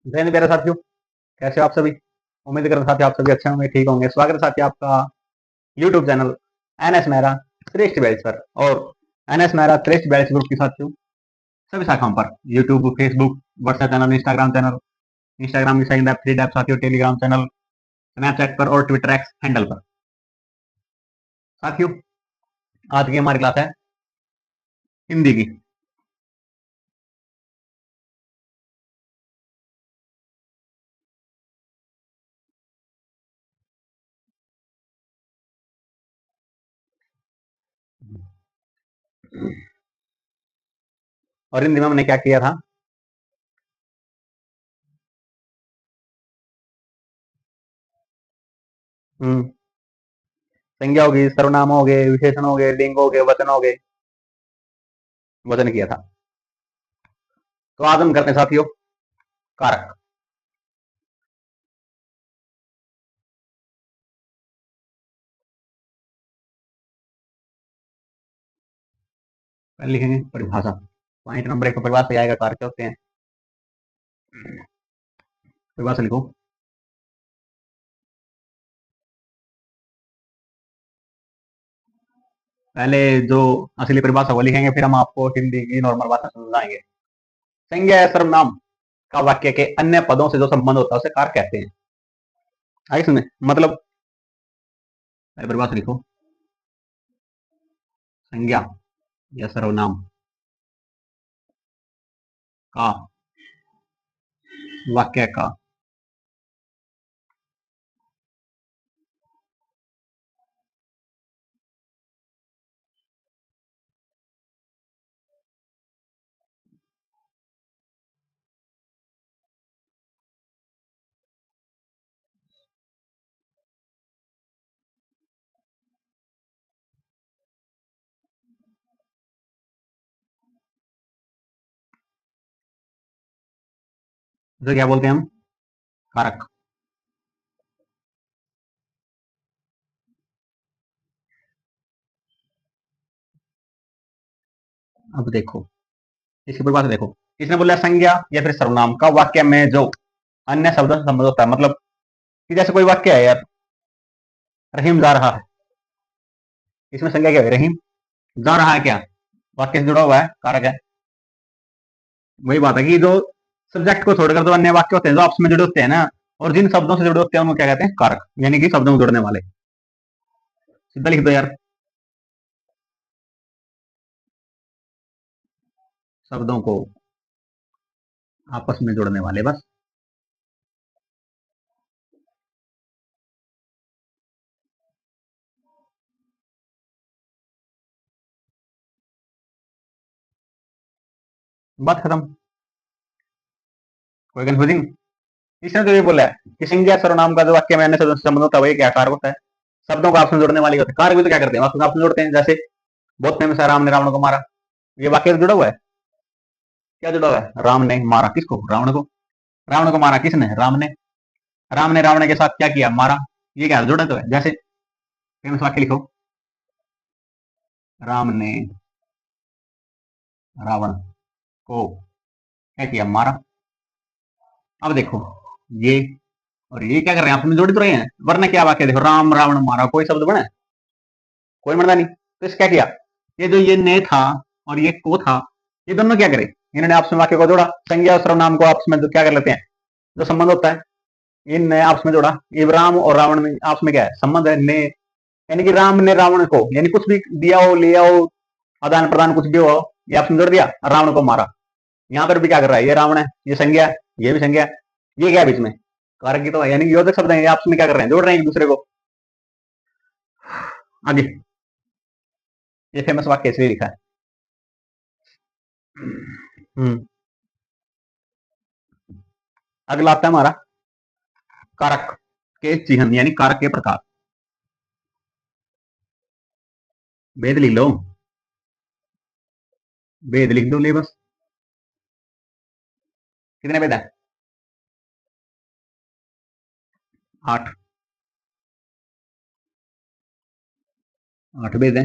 जय हिंद प्यारे साथियों। कैसे हो आप सभी? उम्मीद करता साथी आप सभी अच्छे होंगे, ठीक होंगे। स्वागत है साथी आपका यूट्यूब चैनल एनएस मेहरा 342 पर और एनएस मेहरा 342 ग्रुप के साथियों सभी शाखाओं पर YouTube, Facebook, WhatsApp channel, Instagram की सेकंड ऐप, थ्री ऐप साथियों, टेलीग्राम चैनल, स्नैपचैट पर और ट्विटर एक्स हैंडल पर। साथियों, आज की हमारी क्लास है हिंदी की। और हिंदी में हमने क्या किया था? हम्म, संज्ञा होगी, सर्वनाम हो गए, विशेषण हो गए, लिंग हो गए, वचन हो गए, वचन किया था। तो आज हम करते हैं साथियों कारक। पहले लिखेंगे परिभाषा। पॉइंट नंबर एक पर परिभाषा आएगा, कारक क्या होते हैं। परिभाषा लिखो। पहले जो असली परिभाषा वो लिखेंगे, फिर हम आपको हिंदी की नॉर्मल भाषा समझाएंगे। संज्ञा या सर्वनाम का वाक्य के अन्य पदों से जो संबंध होता है उसे कारक कहते हैं। आगे सुने, मतलब पहले परिभाषा लिखो। संज्ञा या सर्वनाम का वाक्य का उसे क्या बोलते हैं हम? कारक। अब देखो, इसकी परिभाषा देखो। इसने बोला संज्ञा या फिर सर्वनाम का वाक्य में जो अन्य शब्दों से संबंध होता है। मतलब कि जैसे कोई वाक्य है यार, रहीम जा रहा है, इसमें संज्ञा क्या है? रहीम जा रहा है, क्या वाक्य से जुड़ा हुआ है, कारक है। वही बात है कि जो सब्जेक्ट को छोड़कर जो अन्य वाक्य होते हैं जो आपस में जुड़े होते हैं ना, और जिन शब्दों से जुड़े होते हैं उनको क्या कहते हैं? कारक, यानी कि शब्दों में जुड़ने वाले। सीधा लिख दो यार, शब्दों को आपस में जोड़ने वाले, बस। बात खत्म। कोई कंफ्यूजिंग? इसने तो ये बोला है कि संज्ञा सर्वनाम का जो वाक्य में अन्य शब्दों से संबंध होता है वही क्या कारक होता है? शब्दों को आपस में जोड़ने वाली होते हैं। कारक भी तो क्या करते हैं? आपस में जोड़ते हैं। जैसे बहुत फेमस है, राम ने रावण को मारा, ये वाक्य से जुड़ा हुआ है। क्या जुड़ा हुआ है? राम ने मारा किसको? रावण को। रावण को मारा किसने? राम ने। राम ने रावण के साथ क्या किया? मारा। ये क्या जुड़ा तो है। जैसे फेमस वाक्य लिखो, राम ने रावण को क्या किया? मारा। अब देखो, ये और ये क्या कर रहे हैं? आपस में जोड़ तो रहे हैं, वरना क्या वाक्य देखो, राम रावण मारा, कोई शब्द बना? कोई बनता नहीं। तो इस क्या किया? ये जो ये ने था और ये को था, ये दोनों क्या करे? इन्होंने आपस में वाक्य को जोड़ा। संज्ञा और सर्वनाम को आपस में जो क्या कर लेते हैं, जो संबंध होता है, इनने आपस में जोड़ा। ये राम और रावण में आपस में क्या है? संबंध है, ने। यानी कि राम ने रावण को, यानी कुछ भी दिया हो, लिया हो, आदान प्रदान कुछ भी हो, ये आपस में जोड़ दिया, रावण को मारा। यहाँ पर भी क्या कर रहा है? ये रावण है, ये संज्ञा है, ये भी संज्ञा है। ये क्या है बीच में? कारक की तो है, यानी योजक शब्द है, ये आपस में क्या कर रहे हैं? जोड़ रहे हैं एक दूसरे को। आगे, ये फेमस वाक्य इसलिए लिखा है। हम्म, अगला आता है हमारा कारक के चिन्ह, यानी कारक के प्रकार। भेद लिख लो, भेद लिख दो ले बस। कितने भेद है? 8। 8 भेद है।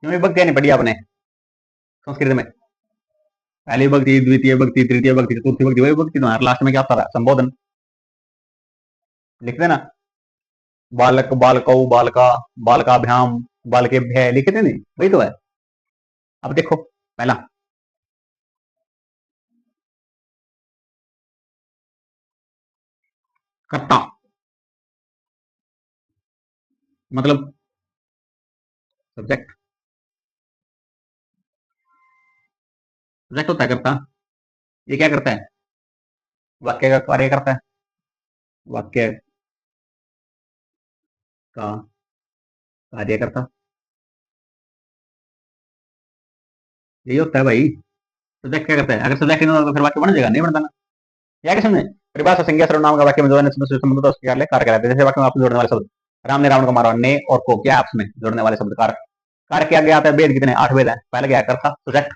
क्यों विभक्तियां नहीं पढ़ी आपने संस्कृत में? पहली विभक्ति, द्वितीय विभक्ति, तृतीय विभक्ति, चतुर्थी विभक्ति, वही विभक्ति तुम्हारा लास्ट में क्या होता था? संबोधन लिखते ना, बालक, बालकौ, बालका, बालकाभ्याम, बालकेभ्य, लिखते नहीं, वही तो है। अब देखो पहला कर्ता, मतलब सब्जेक्ट, सब्जेक्ट होता है कर्ता। ये क्या करता है? वाक्य का कार्य करता है, वाक्य का कार्य करता, यही होता है भाई। सब्जेक्ट क्या करता है? अगर सब्जेक्ट नहीं होगा तो फिर वाक्य बन जाएगा? नहीं बनता ना। या किसने परिभाषा संज्ञा सर्वनाम का वाक्य में जो है संबंध उसके कार्य कार्य कराते हैं। जैसे वाक्य में आपसे जोड़ने वाले शब्द, राम ने रावण को मारा, ने और को क्या आपस में जोड़ने वाले शब्द कार्य। कार्य क्या गया आता है? वेद कितने? 8 वेद है। पहले क्या करता? सब्जेक्ट।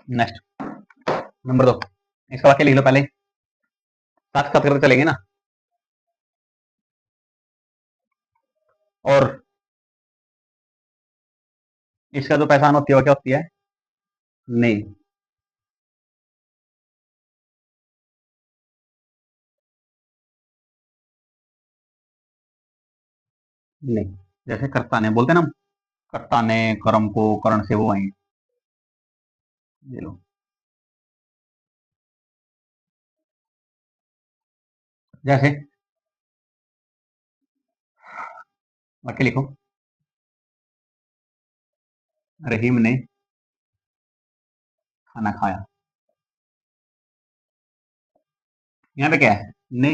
नेक्स्ट नंबर 2, इसका वाक्य लिख लो पहले, साथ साथ करते चलेंगे ना। और इसका जो पहचान होती है वो क्या होती है? नहीं, नहीं, जैसे कर्ता ने बोलते ना, कर्ता ने कर्म को करण से वो आई, ये लो। जैसे वाक्य लिखो, रहीम ने खाना खाया। यहाँ पे क्या है? ने,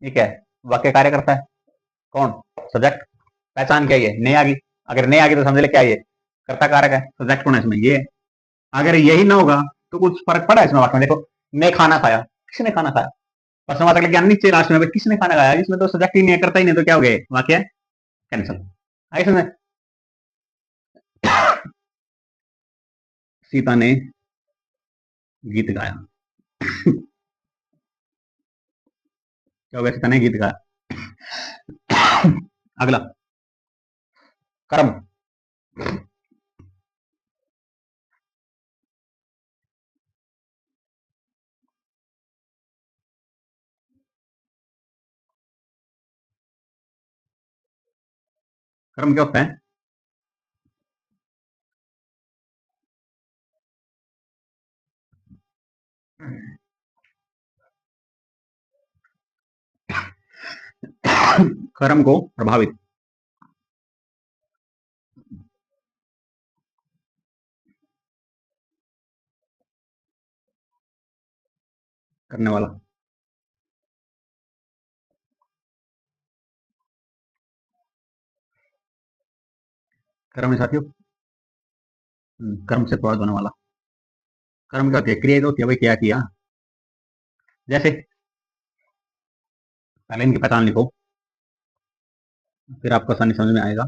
ये क्या है? वाक्य कार्य करता है, कौन? सब्जेक्ट। पहचान क्या है? ने आ गई। अगर ने आ गई तो समझ ले क्या ये कर्ता कारक है, सब्जेक्ट कौन है इसमें? ये है। अगर यही ना होगा तो कुछ फर्क पड़ा इसमें वाक्य में? देखो, ने खाना खाया, किसने खाना खाया? प्रश्न वाचक लेके नीचे लास्ट में किसने खाना खाया, इसमें तो सब्जेक्ट ही नहीं है, करता ही नहीं, तो क्या हो गया वाक्य? कैंसल। आई समझ? सीता ने गीत गाया। क्या हो गया? सीता ने गीत गाया। अगला कर्म, कर्म क्या होता है? कर्म को प्रभावित करने वाला। कर्म है साथियों, कर्म से प्रभावित होने वाला। कर्म क्या होती है? क्रिया होती है भाई, क्या किया। जैसे पहले इनकी पहचान लिखो, फिर आपको आसानी समझ में आएगा।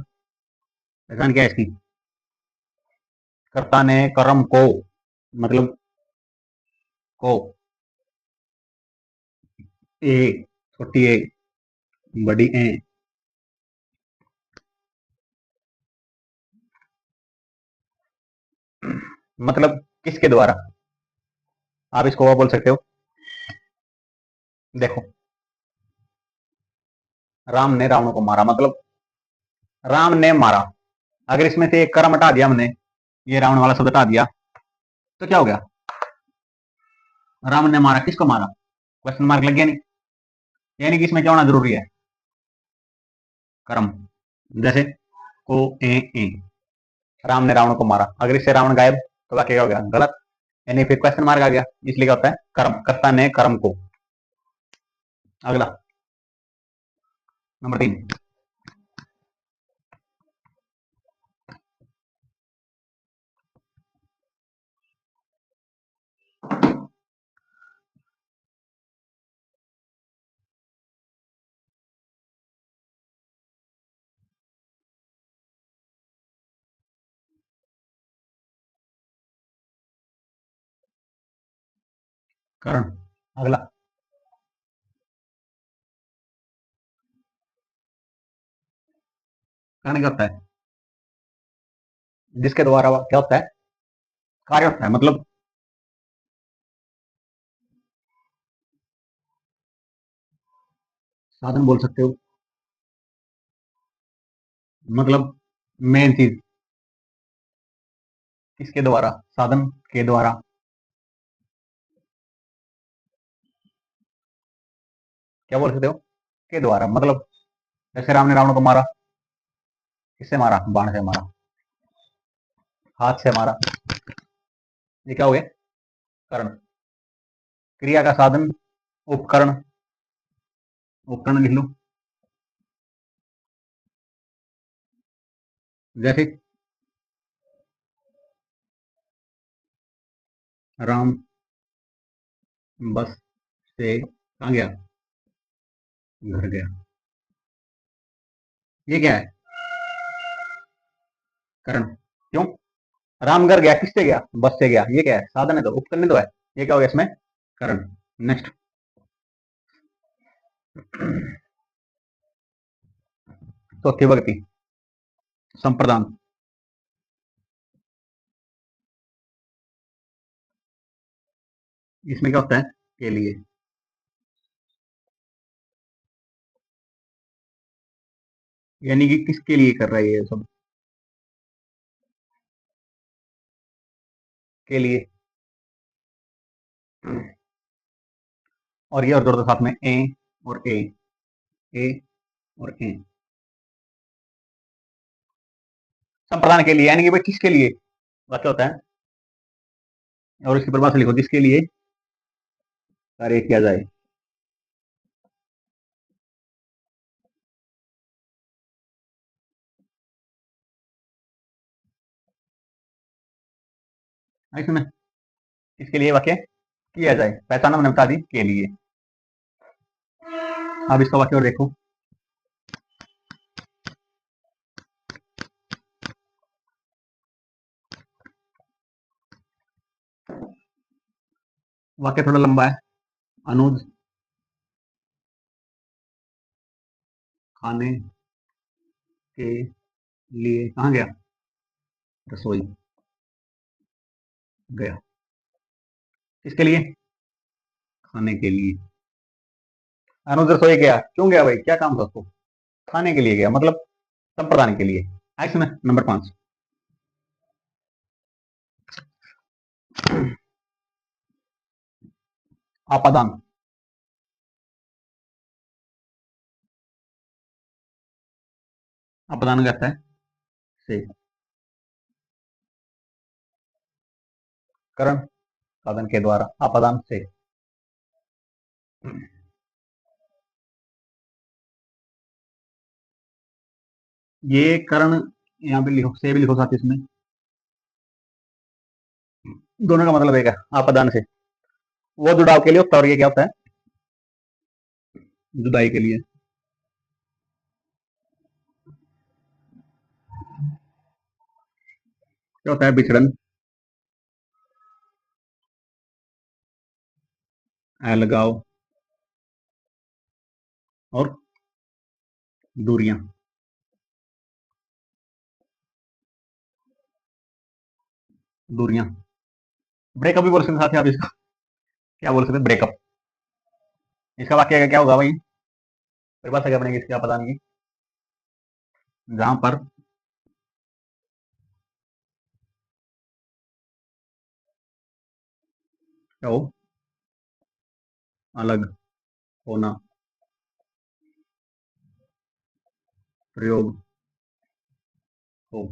पहचान क्या है इसकी? कर्ता ने कर्म को, मतलब को, ए, छोटी ए, बड़ी ए, मतलब किसके द्वारा? आप इसको वो बोल सकते हो, देखो, राम ने रावण को मारा, मतलब राम ने मारा। अगर इसमें से एक कर्म हटा दिया हमने, ये रावण वाला शब्द हटा दिया, तो क्या हो गया? राम ने मारा, किसको मारा? क्वेश्चन मार्क लग गया नहीं? यानी कि इसमें क्या होना जरूरी है? कर्म। जैसे को ए, राम ने रावण को मारा, अगर इससे रावण गायब तो वाक्य क्या हो गया? गलत। यानी फिर क्वेश्चन मार्क आ गया, इसलिए क्या होता है? कर्म, कर्ता ने कर्म को। अगला नंबर 3, कारण। अगला करण क्या होता है? जिसके द्वारा क्या होता है? कार्य होता है। मतलब साधन बोल सकते हो। मतलब मेन चीज किसके द्वारा? साधन के द्वारा। क्या बोल सकते हो? के द्वारा। मतलब जैसे राम ने रावण को मारा, किससे मारा? बाण से मारा, हाथ से मारा। ये क्या हो गया? करण। क्रिया का साधन उपकरण। उपकरण लिख लो। जैसे राम बस से कहा गया? घर गया। ये क्या है? करण। क्यों? राम घर गया, किससे गया? बस से गया। ये क्या है? साधन है, तो उपकरण तो है। ये क्या हो गया इसमें? करण। नेक्स्ट। चौथी भक्ति संप्रदान। इसमें क्या होता है? के लिए। यानी कि किसके लिए कर रहा है ये सब? के लिए। और ये और जोड़ दो साथ में, ए और ए, ए और ए। संप्रदान के लिए, यानी कि भाई किसके लिए वाक्य होता है? और इसकी परिभाषा लिखो, जिसके लिए कार्य किया जाए। इसमें किसके लिए वाक्य किया जाए, पहचाना मैंने बता दी, के लिए। अब इसका वाक्य और देखो। वाक्य थोड़ा लंबा है। अनुज खाने के लिए कहाँ गया? रसोई गया। किसके लिए? खाने के लिए। अनुज रसोई गया, क्यों गया भाई? क्या काम था उसको? खाने के लिए गया, मतलब संप्रदान के लिए। इसमें नंबर 5, आपादान। आपादान कहता है से। करण साधन के द्वारा, आपादान से। ये करण यहाँ पे लिखो, से भी लिखो साथ इसमें। दोनों का मतलब एक है, आपादान से। वो जुड़ाव के लिए होता है, और ये क्या होता है? जुदाई के लिए। क्या होता है? विछड़न, अलगाव और दूरियां। दूरियां। ब्रेकअप भी बोल सकते साथ ही आप इसका। क्या बोल सकते? ब्रेकअप। इसका वाक्य क्या होगा भाई? परिभाषा क्या बनेगी इसकी आपादान की? जहां पर क्या हो? अलग होना, प्रयोग हो।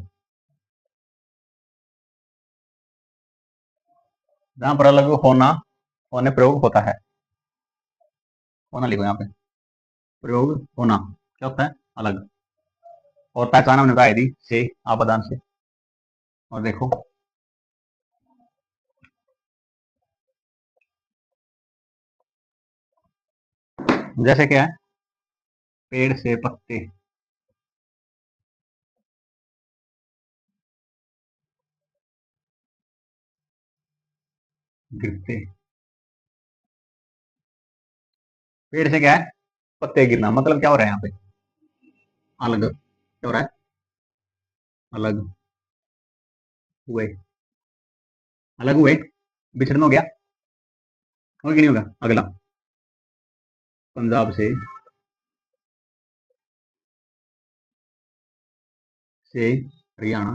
जहां पर अलग होना, होने प्रयोग होता है। होना लिखो यहाँ पे। प्रयोग होना क्या होता है? अलग। और पहचाना हमने कहा यदि से, आपादान से। और देखो, जैसे क्या है? पेड़ से पत्ते गिरते। पेड़ से क्या है? पत्ते गिरना। मतलब क्या हो रहा है यहाँ पे? अलग क्या हो रहा है? अलग हुए, अलग हुए, विचरण हो गया, होगा कि नहीं होगा? अगला, पंजाब से हरियाणा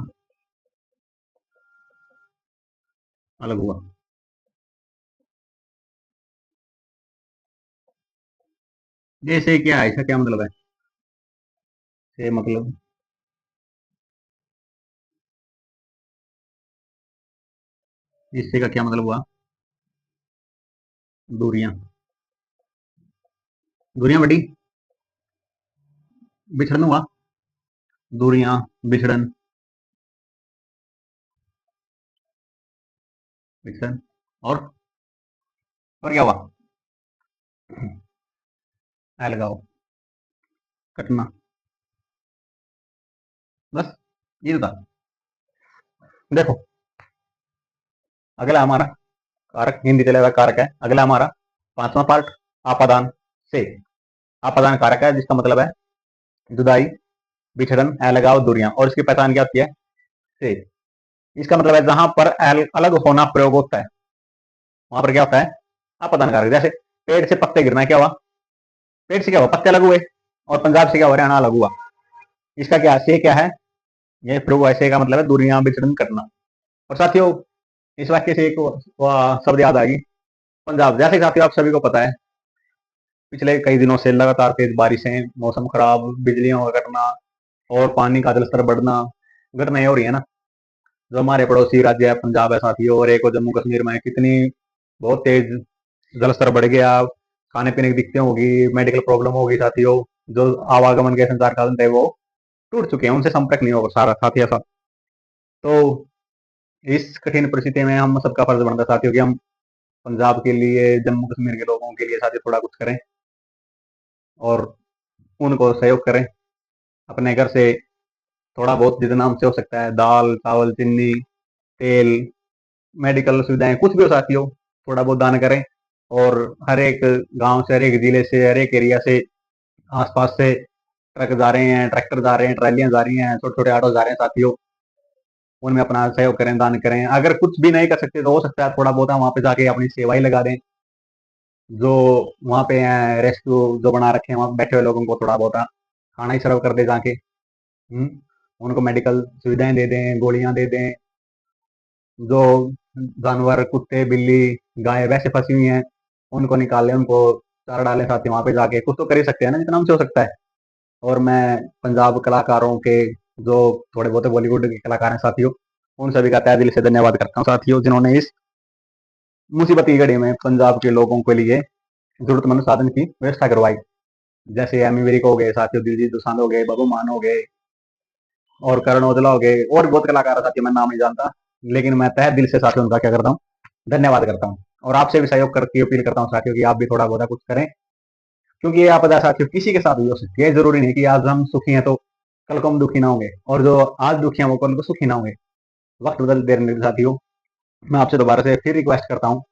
अलग हुआ। जैसे क्या है, इसका क्या मतलब है? से मतलब, इससे का क्या मतलब हुआ? दूरियां, दूरियां बढ़ी, विचरण हुआ, दूरियां, विचरण, विचरण, और क्या हुआ? अलगाव, कटना, बस ये तो था। देखो, अगला हमारा कारक, हिंदी चलेगा कारक है। अगला हमारा पांचवा पार्ट, आपादान से। आपादान कारक है जिसका मतलब है जुदाई, विछड़न, अलगाव, दूरियां, और इसकी पहचान क्या होती है? से। इसका मतलब है जहां पर अलग होना प्रयोग होता है वहां पर क्या होता है? आपादान कारक। जैसे पेड़ से पत्ते गिरना, क्या हुआ? पेड़ से क्या हुआ? पत्ते अलग हुए। और पंजाब से क्या हुआ? हरियाणा अलग हुआ। इसका क्या से क्या है? ये प्रयोग ऐसे का मतलब है दूरियां विचरण करना। और साथियों, इस वाक्य से एक शब्द याद आएगी, पंजाब। जैसे साथियों आप सभी को पता है, पिछले कई दिनों से लगातार तेज बारिशें, मौसम खराब, बिजलियों का कटना और पानी का जलस्तर बढ़ना, घटनाएं हो रही है ना। जो हमारे पड़ोसी राज्य है पंजाब है साथियों, और एक और जम्मू कश्मीर में कितनी बहुत तेज जलस्तर बढ़ गया, खाने पीने की दिक्कतें होगी, मेडिकल प्रॉब्लम होगी साथियों। जो आवागमन के संचार साधन थे वो टूट चुके हैं, उनसे संपर्क नहीं होगा सारा साथी ऐसा। तो इस कठिन परिस्थिति में हम सबका फर्ज बनता है साथियों कि हम पंजाब के लिए, जम्मू कश्मीर के लोगों के लिए साथियों थोड़ा कुछ करें और उनको सहयोग करें। अपने घर से थोड़ा बहुत जितना हमसे हो सकता है, दाल चावल चीनी तेल, मेडिकल सुविधाएं, कुछ भी हो साथियों, थोड़ा बहुत दान करें। और हर एक गांव से, हर एक जिले से, हर एक एरिया से, आसपास से ट्रक जा रहे हैं, ट्रैक्टर जा रहे हैं, ट्रैलियां जा रही हैं, छोटे छोटे ऑटो जा रहे हैं साथियों, उनमें अपना सहयोग करें, दान करें। अगर कुछ भी नहीं कर सकते तो हो सकता है थोड़ा बहुत वहां पे जाके अपनी सेवाएं लगा दें। जो वहां पे हैं रेस्क्यू जो बना रखे हैं, वहां बैठे हुए लोगों को थोड़ा बहुत खाना ही सर्व कर दे जाके। उनको मेडिकल सुविधाएं दे दें, गोलियां दे दें। जो जानवर, कुत्ते बिल्ली गाय वैसे फंसी हुई हैं, उनको निकाल लें, उनको चारा डालें साथ ही। वहां पे जाके कुछ तो कर ही सकते हैं ना, जितना हमसे हो सकता है। और मैं पंजाब कलाकारों के, जो थोड़े बहुत बॉलीवुड के कलाकार हैं साथियों, उन सभी का तहे दिल से धन्यवाद करता हूँ साथियों, जिन्होंने इस मुसीबत की घड़ी में पंजाब के लोगों के लिए जरूरतमंद साधन की व्यवस्था करवाई। जैसे एमी विर्क हो गए साथियों, दिलजीत दोसांझ हो गए, बबू मान हो गए, और करण औजला हो गए, और बहुत कलाकार हैं साथियों, मैं नाम नहीं जानता। लेकिन मैं तहे दिल से साथियों उनका क्या करता हूँ, धन्यवाद करता हूँ। और आपसे भी सहयोग करके अपील करता हूँ साथियों कि आप भी थोड़ा बहुत कुछ करें, क्योंकि ये आपदा साथियों किसी के साथ भी हो सकती है। जरूरी नहीं कि आज हम सुखी हैं तो कल को हम दुखी ना होंगे, और जो आज दुखी हैं वो कल को सुखी ना होंगे। वक्त बदल देर नहीं साथियों। मैं आपसे दोबारा से फिर रिक्वेस्ट करता हूँ,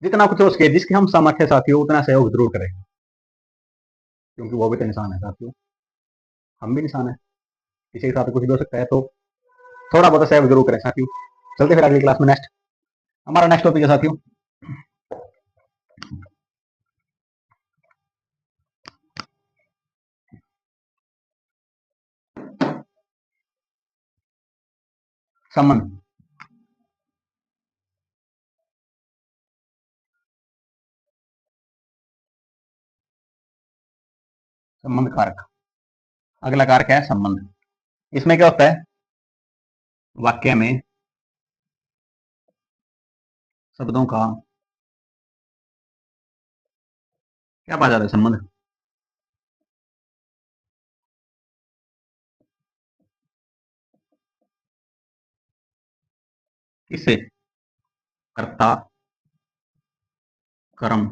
जितना कुछ हो सके, जिसके हम सामर्थ्य साथियों, उतना सहयोग जरूर करें, क्योंकि वो भी तो इंसान है साथियों, हम भी इंसान है। किसी के साथ कुछ भी हो सकता है, तो थोड़ा बहुत सहयोग जरूर करें साथियों। चलते फिर अगली क्लास में। नेक्स्ट, हमारा नेक्स्ट टॉपिक है साथियों, संबंध। संबंध कारक, अगला कारक है संबंध। इसमें क्या होता है? वाक्य में शब्दों का क्या पाया जाता है? संबंध। किससे? कर्ता कर्म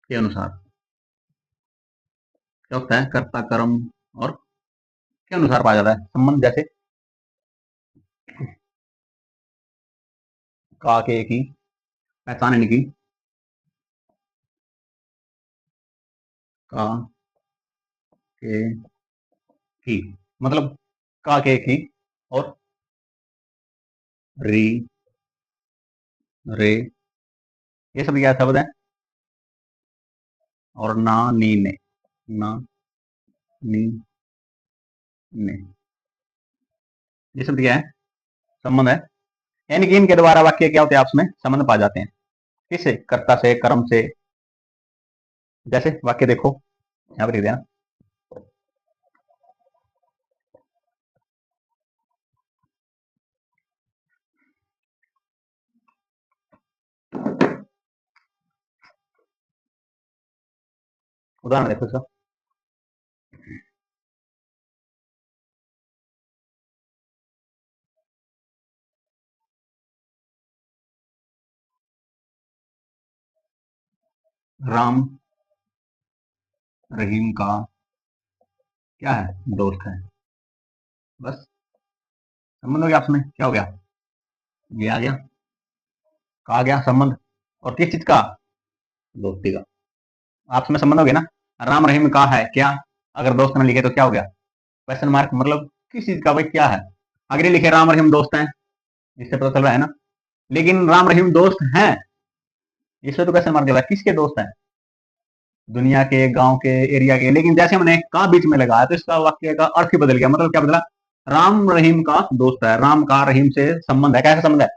के अनुसार। क्या होता है? कर्ता कर्म और के अनुसार पाया जाता है संबंध। जैसे का के की पहचान इनकी, का के की मतलब का की और री रे, ये सब क्या शब्द है? और ना नी ने, ना नी ने, ये सब क्या है? संबंध है। यानी कि इनके द्वारा वाक्य क्या होते हैं, आपस में संबंध पा जाते हैं। किससे? कर्ता से, कर्म से। जैसे वाक्य देखो यहां पर लिख देना, उदाहरण देखो इसका। राम रहीम का क्या है? दोस्त है। बस संबंध हो गया आपस में। क्या हो गया? ये आ गया, कहा गया संबंध। और किस चीज का? दोस्ती का। आपस में संबंध हो गया ना। राम रहीम का है क्या? अगर दोस्त ने लिखे तो क्या हो गया? Question mark. मतलब किस चीज का भाई, क्या है? अगर ये लिखे राम रहीम दोस्त हैं, इससे पता चल रहा है ना। लेकिन राम रहीम दोस्त हैं, इससे तो क्वेश्चन मार्क दिया, किसके दोस्त हैं? दुनिया के, गांव के, एरिया के। लेकिन जैसे हमने का बीच में लगाया तो इसका वाक्य का अर्थ ही बदल गया। मतलब क्या बदला? राम रहीम का दोस्त है, राम का रहीम से संबंध है। कैसा संबंध है?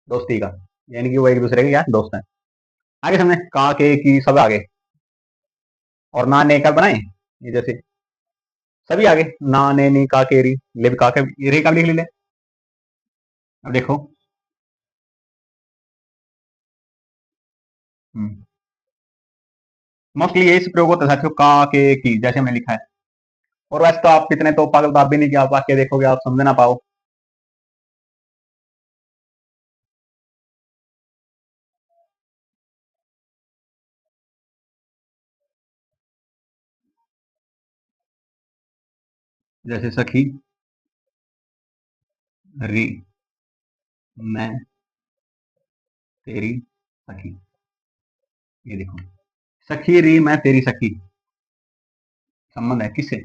दोस्ती का। यानी कि वो एक दूसरे के क्या दोस्त हैं। आगे समझे, का के की सब आगे, और ना ने का बनाए, ये जैसे सभी आगे, ना ने नी का के री, लिव का के रे का भी लिख ले। अब देखो, मोस्टली ये इस प्रयोग होता है साथियों, का के की, जैसे हमने लिखा है। और वैसे तो आप कितने तो पागल तो आप भी नहीं कि आप वाक्य देखोगे आप समझ ना पाओ। जैसे सखी री, मैं तेरी सखी, ये देखो, सखी री मैं तेरी सखी, संबंध है किससे?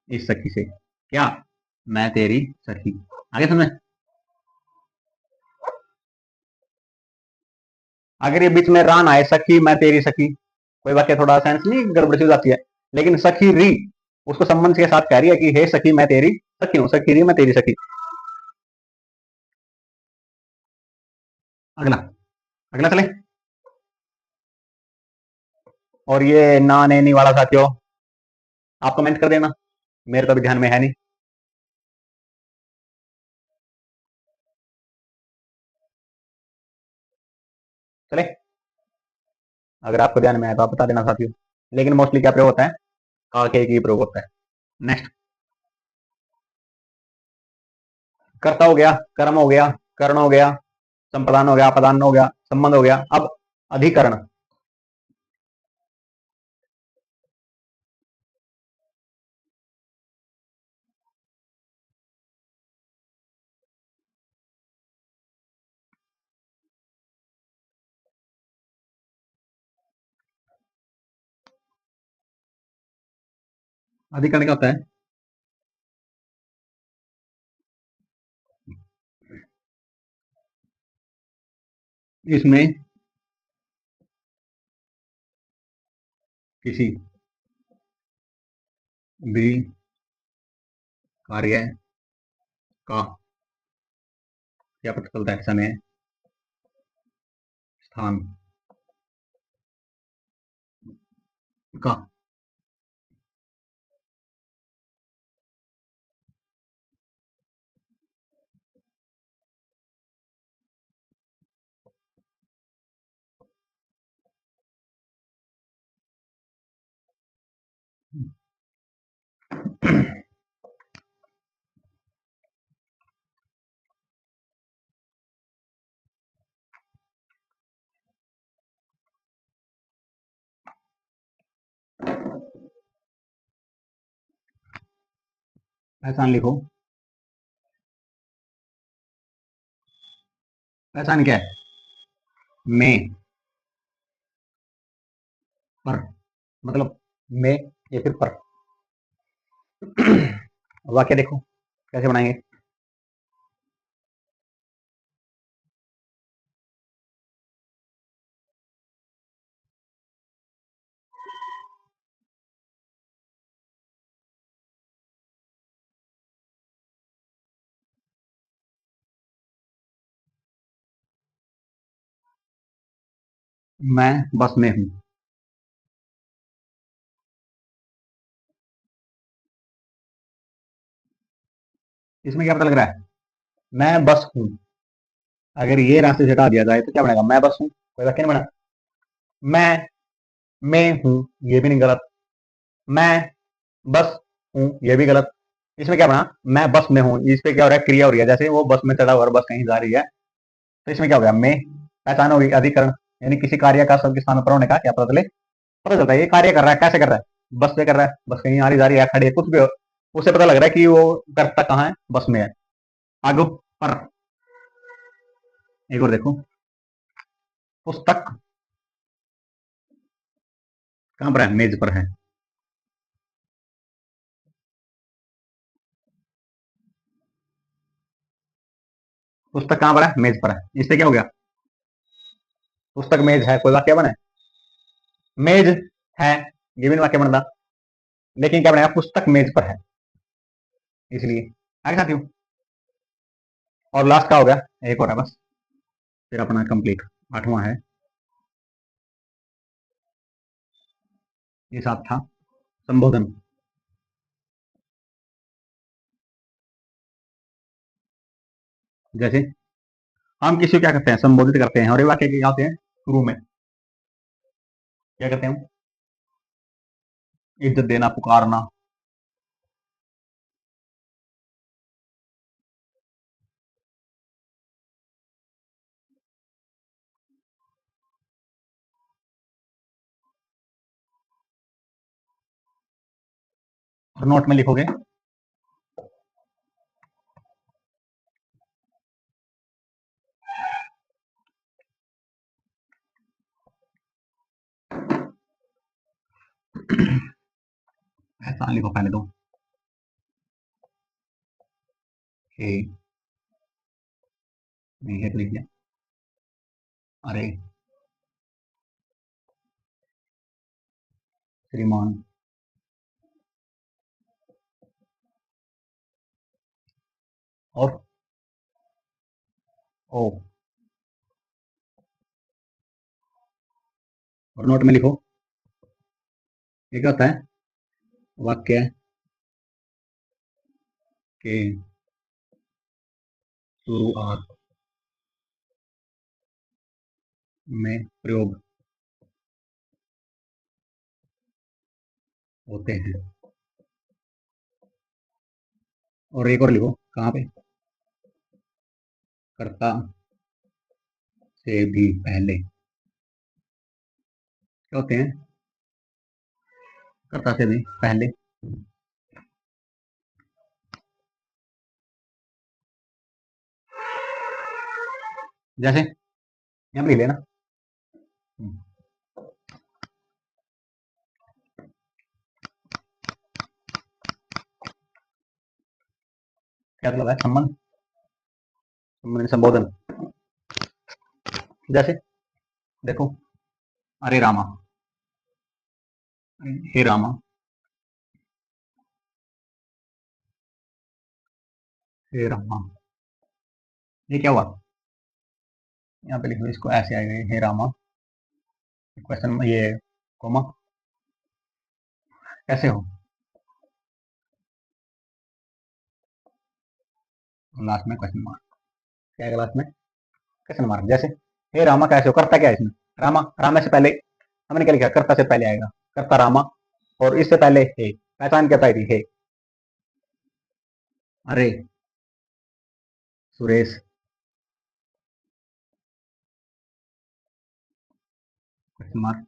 इस सखी से। क्या? मैं तेरी सखी। आगे समझ। अगर ये बीच में रान आए, सखी मैं तेरी सखी, कोई वाक्य थोड़ा सेंस नहीं गड़बड़ सी हो जाती है। लेकिन सखी री उसको संबंध के साथ कह रही है कि हे सखी मैं तेरी सखी हूं, सखी री मैं तेरी सखी। अगला, अगला चले। और ये ना नैनी वाला साथियों, आप कमेंट कर देना, मेरे तो अभी ध्यान में है नहीं। चले, अगर आपको ध्यान में आए तो आप बता देना साथियों। लेकिन मोस्टली क्या प्रयोग होता है? का के की प्रयोग होता है। नेक्स्ट, कर्ता हो गया, कर्म हो गया, कर्ण हो गया, संप्रदान हो गया, अपदान हो गया, संबंध हो गया। अब अधिकरण। अधिकरण क्या होता है? इसमें किसी भी कार्य का क्या पता चलता है? समय, स्थान का। पहचान लिखो। पहचान क्या है? में, पर, मतलब में या फिर पर। वाक्य देखो, कैसे बनाएंगे? मैं बस में हूँ। इसमें क्या पता लग रहा है? मैं बस हूँ। अगर ये रास्ते से हटा दिया जाए तो क्या बनेगा? मैं बस हूँ, कोई वाक्य नहीं बना। मैं हूँ, ये भी नहीं, गलत। मैं बस हूँ, ये भी गलत। इसमें क्या बना? मैं बस में हूँ, इस पे क्या हो रहा है? क्रिया हो रही है, जैसे वो बस में चढ़ा हुआ और बस कहीं जा रही है। तो इसमें क्या हो गया? मैं पहचान होगी, अधिकरण, यानी किसी कार्य का सबके स्थान पर होने का क्या पता चले? पता चलता है ये कार्य कर रहा है। कैसे कर रहा है? बस से कर रहा है, बस कहीं आ रही जा रही है, खड़ी है, कुछ भी हो, उससे पता लग रहा है कि वो करता कहाँ है? बस में है। आगे पर एक और देखो, पुस्तक कहाँ पर है? मेज पर है। पुस्तक कहाँ पर है? मेज पर है। इससे क्या हो गया? पुस्तक मेज है, कोई वाक्य बने? मेज है, ये भी नहीं वाक्य बनता, लेकिन क्या बनेगा? पुस्तक मेज पर है, इसलिए। आगे साथियों, और लास्ट का हो गया, एक और है बस, फिर अपना कंप्लीट। आठवां है, ये साथ था संबोधन। जैसे हम किसी को क्या करते हैं? संबोधित करते हैं, और ये वाक्य क्या होते हैं? शुरू में क्या करते हैं? इज्जत देना, पुकारना। और नोट में लिखोगे, ऐसा लिखो पहले तो, हे, नहीं है तो लिख दिया। अरे श्रीमान, और ओ, और नोट में लिखो, ये क्या होता है? वाक्य के शुरुआत में प्रयोग होते हैं। और एक और लिखो, कहाँ पे? कर्ता से भी पहले क्या होते हैं? कर्ता से भी पहले। जैसे यहाँ पे लिख लेना। क्या मतलब है? संबंध, संबंध संबोधन। जैसे देखो, अरे रामा, हे रामा, हे रामा, ये क्या हुआ? यहाँ पे लिखो, इसको ऐसे आएगा, हे रामा, क्वेश्चन, ये कोमा, कैसे हो, लास्ट में क्वेश्चन मार्क। क्या है लास्ट में? Question mark. जैसे हे रामा कैसे हो, करता क्या है इसमें? रामा, रामा से पहले हमने क्या लिखा? कर्ता से पहले आएगा, कर्ता रामा, और इससे पहले हे, पहचान क्या पाई थी? हे, अरे सुरेश, क्वेश्चन मार्क,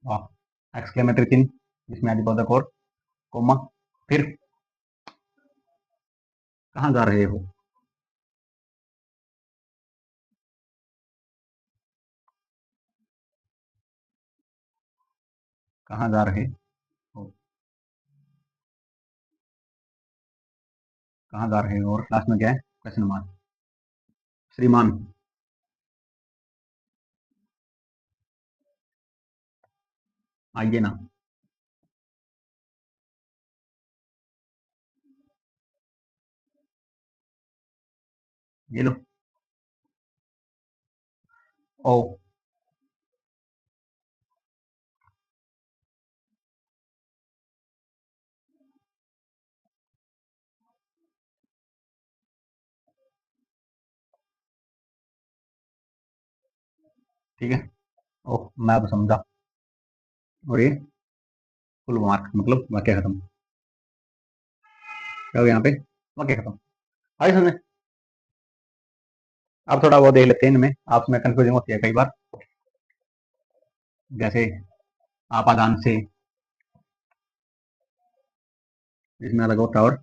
वाह, एक्सक्लेमेटरी चिन्ह, जिसमें आदिबोधक और कोमा। फिर कहाँ जा रहे हो? कहाँ जा रहे हो? कहाँ जा रहे हो, और क्लास में क्या है, क्वेश्चन मार्क। श्रीमान, आइए ना। ये लो। ओ, ठीक है। ओह, मैं अब समझा। और ये फुल मार्क मतलब वाक्य खत्म। क्या हो यहाँ पे, वाक्य खत्म। आई समझे। अब थोड़ा वो देख लेते हैं, इनमें आपस में कंफ्यूजिंग होती है कई बार। जैसे आपादान से, इसमें अलग होता है, और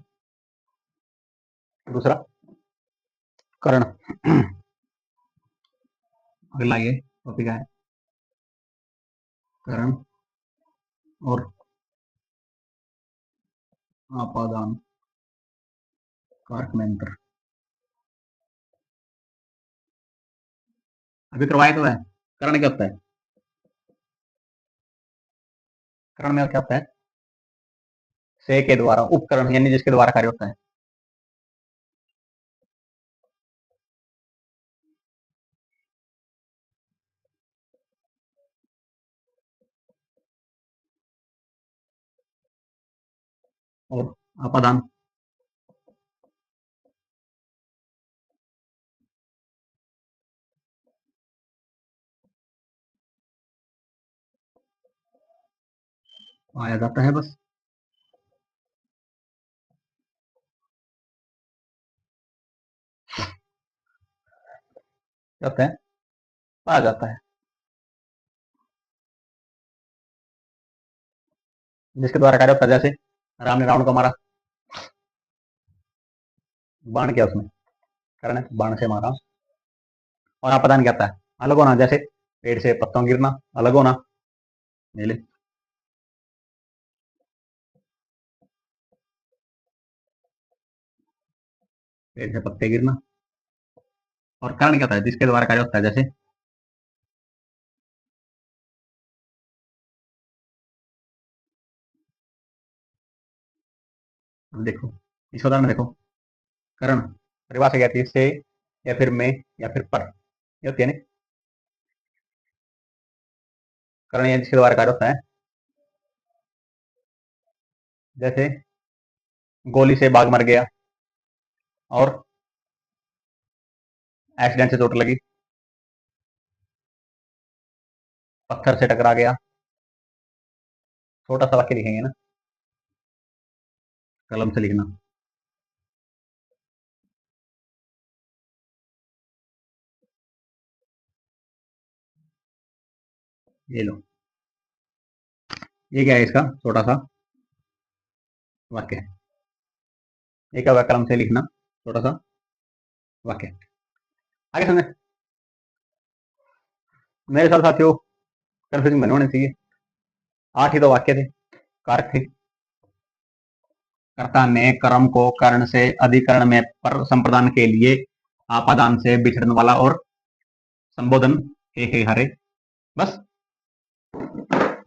दूसरा करण। अगला ये टॉपिक है, करण और आपादान कारक में अंतर। अभी करवाए तो है। करण क्या होता है, करण में क्या होता है, से के द्वारा उपकरण, यानी जिसके द्वारा कार्य होता है। और आपादान, आया जाता है बस। क्या होता है, आ जाता है, जिसके द्वारा कार्य होता है। जैसे राम ने रावण को मारा, बाण क्या उसमें, करण है, बाण से मारा। और आपादान क्या होता है, अलग होना, जैसे पेड़ से पत्तों गिरना, अलग होना। नीले, पेड़ से पत्ते गिरना। और कारण क्या होता है, जिसके द्वारा कार्य होता है। जैसे अब देखो, इस उदाहरण में देखो, करण परिभाषा क्या थी, इससे या फिर में या फिर पर, ये होती है ना। करण या जिसके द्वारा कार्य होता है। जैसे गोली से बाघ मर गया, और एक्सीडेंट से चोट लगी, पत्थर से टकरा गया। छोटा सा वाक्य लिखेंगे ना, कलम से लिखना। ये लो, ये क्या है, इसका छोटा सा वाक्य है। ये क्या हुआ, कलम से लिखना, छोटा सा वाक्य। आगे समझे। मेरे साथ साथियों, कंफ्यूजिंग बने होने चाहिए। 8 ही तो वाक्य थे, कारक थे। कर्ता ने कर्म को कर्ण से अधिकरण में पर संप्रदान के लिए आपादान से विचरण वाला और संबोधन हे हरे, बस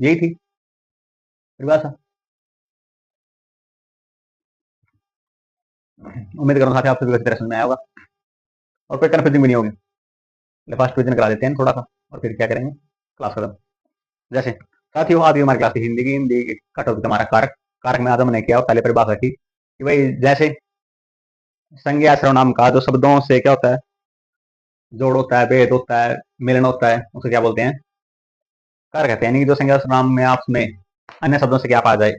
यही थी परिभाषा। उम्मीद करूँ साथी आपसे भी अच्छी तरह समझ में आया होगा, और कोई कन्फ्यूजिंग भी नहीं होगी। फर्स्ट रिविजन करा देते हैं थोड़ा सा, और फिर क्या करेंगे, क्लास खत्म। जैसे साथियों, आज हमारी क्लास हिंदी का टॉपिक हमारा कारक। कारक में आज हमने क्या पहले परिभाषा की कि भाई, जैसे संज्ञा सर्वनाम का जो शब्दों से क्या होता है, जोड़ होता है, भेद होता है, मिलन होता है, उसे क्या बोलते हैं, कारक कहते हैं। यानी कि जो संज्ञा सर्वनाम में आपस में अन्य शब्दों से क्या पा जाए,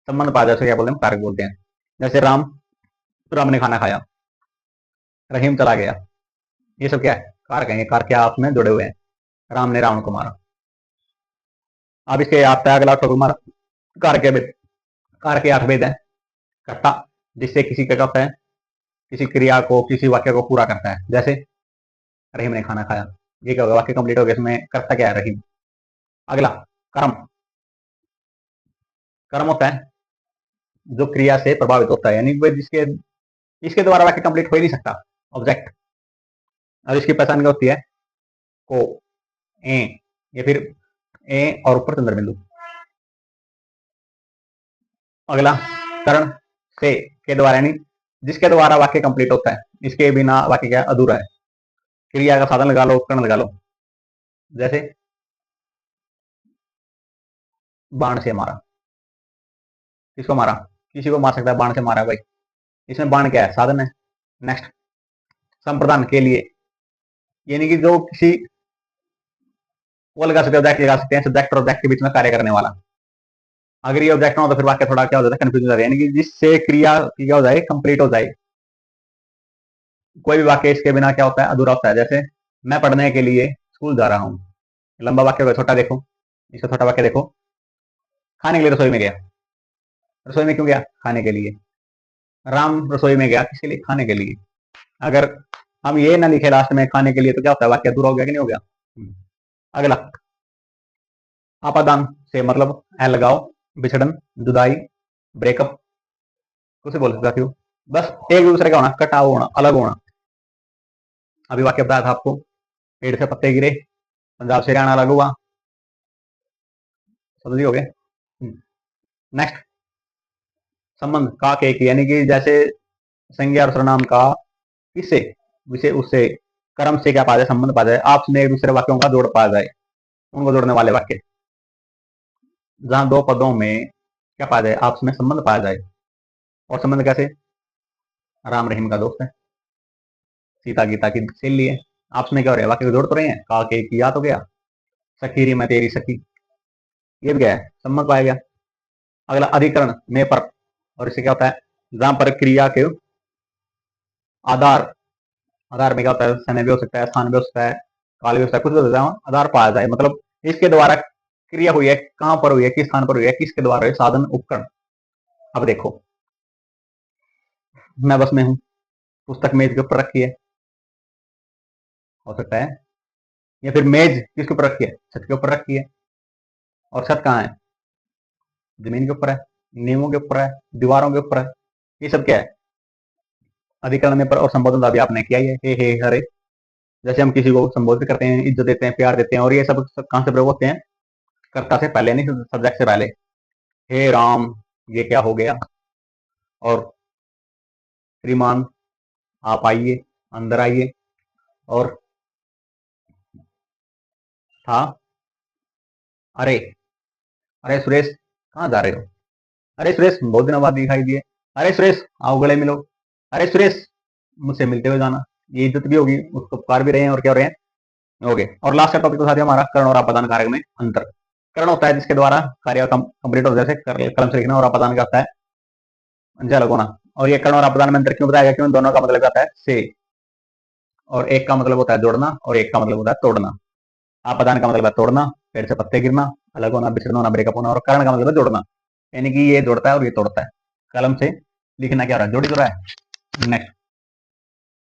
संबंध पा जाए, उसे क्या बोलते हैं, कारक बोलते हैं। जैसे राम, राम ने खाना खाया, रहीम चला गया, ये सब क्या है, कारक है। कारक क्या आपस में जुड़े हुए हैं। राम ने रावण को मारा। अब इसके आता है अगला टॉपिक हमारा, कारक के भेद। कारक के अर्थ भेद है। कर्ता, जिससे किसी का क्या होता है, किसी क्रिया को, किसी वाक्य को पूरा करता है। जैसे रहीम ने खाना खाया, ये क्या होगा, वाक्य कंप्लीट हो गया, इसमें कर्ता क्या है, रहीम। अगला कर्म। कर्म होता है जो क्रिया से प्रभावित होता है, यानी वह जिसके इसके द्वारा वाक्य कंप्लीट हो ही नहीं सकता। ऑब्जेक्ट, और इसकी पहचान क्या होती है? को, ए, या फिर ए और ऊपर चंद्र बिंदु। अगला, करण से के द्वारा, यानी जिसके द्वारा वाक्य कंप्लीट होता है, इसके बिना वाक्य क्या अधूरा है। क्रिया का साधन लगा लो, उपकरण लगा लो। जैसे बाण से मारा, किसको मारा? किसी को मार सकता है, बाण से मारा भाई। इसमें बाण क्या है? साधन है। नेक्स्ट, संप्रदान के लिए, यानी कि जो किसी वो लगा सकते हैं, ऑब्जेक्ट लगा सकते हैं, सब्जेक्ट और ऑब्जेक्ट के बीच में कार्य करने वाला। अगर ये ऑब्जेक्ट ना हो तो फिर वाक्य थोड़ा क्या हो जाता है, कंफ्यूजन हो जाता है, यानी कि जिससे क्रिया की क्या हो जाए, कंप्लीट हो जाए। कोई भी वाक्य इसके बिना क्या होता है, अधूरा होता है। जैसे मैं पढ़ने के लिए स्कूल जा रहा हूँ, लंबा वाक्य होगा। छोटा देखो, इसका छोटा वाक्य देखो, खाने के लिए रसोई में गया। रसोई में क्यों गया? खाने के लिए। राम रसोई में गया, किसके लिए? खाने के लिए। अगर हम ये ना लिखे लास्ट में खाने के लिए, तो क्या होता है, वाक्य अधूरा हो गया कि नहीं हो गया? अगला, आपादान से मतलब ए लगाओ, बिछड़न, जुदाई, ब्रेकअप, कुछ बोल सकता क्यों? बस एक दूसरे का होना, कटाव होना, अलग होना। अभी वाक्य बताया था आपको, पेड़ से पत्ते गिरे, पंजाब से हरियाणा अलग हुआ, समझ हो गए। नेक्स्ट, संबंध का के की, यानी कि जैसे संज्ञा और सर्वनाम का किससे, विषय उससे, कर्म से क्या पा जाए, संबंध पा जाए, आपस में एक दूसरे वाक्यों का जोड़ पा जाए, उनको जोड़ने वाले वाक्य। जहां दो पदों में क्या पा जाए, आपस में संबंध पाया जाए। और संबंध कैसे? राम रहीम का दोस्त है, सीता गीता की सहेली है, आपस में क्या हो रहा है, वाक्य को जोड़ तो रहे हैं। का के की याद हो गया, सखी री मैं तेरी सखी, ये भी क्या है, संबंध पाया गया। अगला, अधिकरण में पर, और इससे क्या होता है, जहां पर क्रिया के आधार, आधार में क्या होता है, समय भी हो सकता है, स्थान भी हो सकता है, काल भी हो सकता है, कुछ भी हो सकता है, आधार पाया जाए, मतलब इसके द्वारा क्रिया हुई है, कहां पर हुई है, किस स्थान पर हुई है, किसके द्वारा हुई, साधन उपकरण। अब देखो, मैं बस में हूं, पुस्तक मेज के ऊपर रखी है, हो सकता है, या फिर मेज किसके ऊपर रखी है, छत के ऊपर रखी है, और छत कहाँ है, जमीन के ऊपर है, नींवों के ऊपर है, दीवारों के ऊपर है। ये सब क्या है, अधिकरण में पर और संबोधन अभी आपने किया ही है, हे हरे। जैसे हम किसी को संबोधित करते हैं, इज्जत देते हैं, प्यार देते हैं, और ये सब कहां से प्रयोग होते हैं, कर्ता से पहले, नहीं सब्जेक्ट से पहले। हे राम, ये क्या हो गया, और श्रीमान आप आइए, अंदर आइए, और था, अरे, अरे सुरेश कहाँ जा रहे हो, अरे सुरेश बहुत दिनों बाद दिखाई दिए, अरे सुरेश आओ गले मिलो, अरे सुरेश मुझसे मिलते हुए जाना। ये इज्जत भी होगी, उसको पुकार भी रहे हैं, और क्या हो रहे हैं, ओके। और लास्ट का टॉपिक तो साथियों हमारा कर्ण और आपादान कारक में अंतर। कर्ण होता है जिसके द्वारा कार्य कंप्लीट हो, जैसे कलम से लिखना, और आपादान का होता है अंजा लगोना। और ये कर्ण और आपादान में अंतर क्यों बताया गया, क्यों दोनों का मतलब आता है से, और एक का मतलब होता है जोड़ना, और एक का मतलब होता है तोड़ना। आपादान का मतलब है तोड़ना, पेड़ से पत्ते गिरना, अलग होना, बिछड़ना होना, ब्रेकअप होना, और कर्ण का मतलब है जोड़ना, यानी कि ये जोड़ता है और ये तोड़ता है। कलम से लिखना क्या हो रहा है, जोड़ी तो रहा है। नेक्स्ट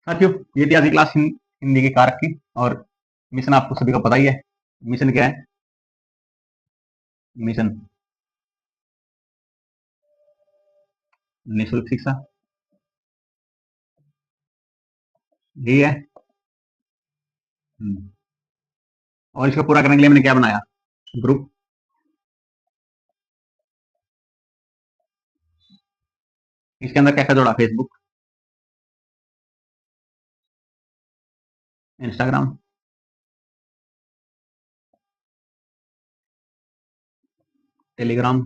साथियों, ये थी आज की क्लास हिंदी के कारक की, और मिशन आपको सभी को पता ही है। मिशन क्या है, मिशन निःशुल्क शिक्षा, यही है। और इसको पूरा करने के लिए मैंने क्या बनाया, ग्रुप। इसके अंदर क्या क्या जोड़ा, Facebook, Instagram, Telegram,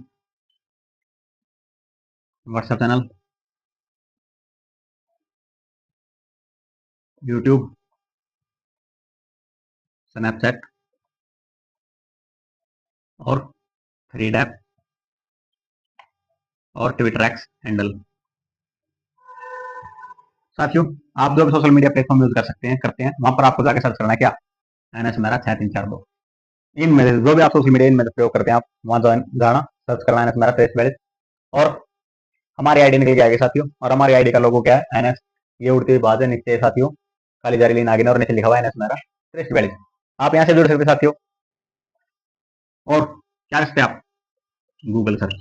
WhatsApp channel, YouTube, Snapchat, और थ्रीड ऐप, और ट्विटर एक्स हैंडल। साथियों, आप जो भी सोशल मीडिया प्लेटफॉर्म यूज कर सकते हैं, करते हैं, वहां पर आपको जाकर सर्च करना है क्या, एनएस मेरा 6342। इनमें से जो भी आप सोशल मीडिया इनमें से प्रयोग करते हैं, आप वहां जाना, सर्च करना एनएस मेरा 6342, और हमारी आईडी निकल के आएगी साथियों। और हमारी आईडी का लोगो क्या है, एनएस, ये उड़ती हुई बात है नीचे साथियों, काली जारी लाइन आगे, और नीचे लिखा हुआ है एनएस मेरा 6342। आप यहाँ से जुड़ सकते साथियों। और क्या करते हैं आप, गूगल सर्च,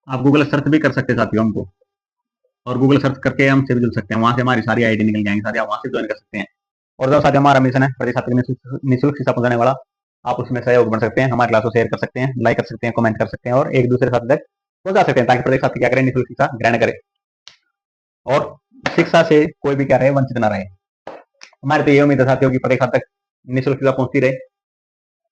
आप गूगल सर्च भी कर सकते हैं साथियों हमको। और गूगल सर्च करके हमसे भी जुड़ सकते हैं, वहां से हमारी सारी आईडी निकल जाएंगी, साथ आप वहां से ज्वाइन कर सकते हैं। और जो साथ हमारा मिशन है प्रति छात्र निःशुल्क शिक्षा पहुंचाने वाला, आप उसमें सहयोग बन सकते हैं, हमारे क्लास को शेयर कर सकते हैं, लाइक कर सकते हैं, कमेंट कर सकते हैं और एक दूसरे साथ तक पहुंचा सकते हैं, ताकि प्रत्येक छात्र क्या करें, निःशुल्क शिक्षा ग्रहण करे और शिक्षा से कोई भी क्या रहे, वंचित न रहे। हमारे तो ये उम्मीद है साथियों की प्रत्येक छात्र तक निःशुल्क शिक्षा पहुंचती रहे,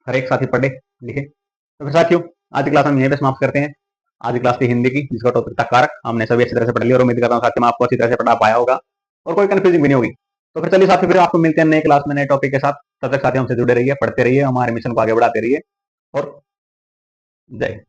हर एक साथी पढ़े लिखे। तो फिर साथियों आज की क्लास हम यहीं पे समाप्त करते हैं। आज की क्लास थी हिंदी की, जिसका टॉपिक था कारक। हमने सभी अच्छी तरह से पढ़ लिया और उम्मीद करता हूँ साथियों में आपको अच्छी तरह से पढ़ा पाया होगा और कोई कंफ्यूजिंग भी नहीं होगी। तो फिर चलिए साथियों, फिर आपको मिलते हैं नए क्लास में नए टॉपिक के साथ। तब तक साथियों हमसे जुड़े रहिए, पढ़ते रहिए, हमारे मिशन को आगे बढ़ाते रहिए और जय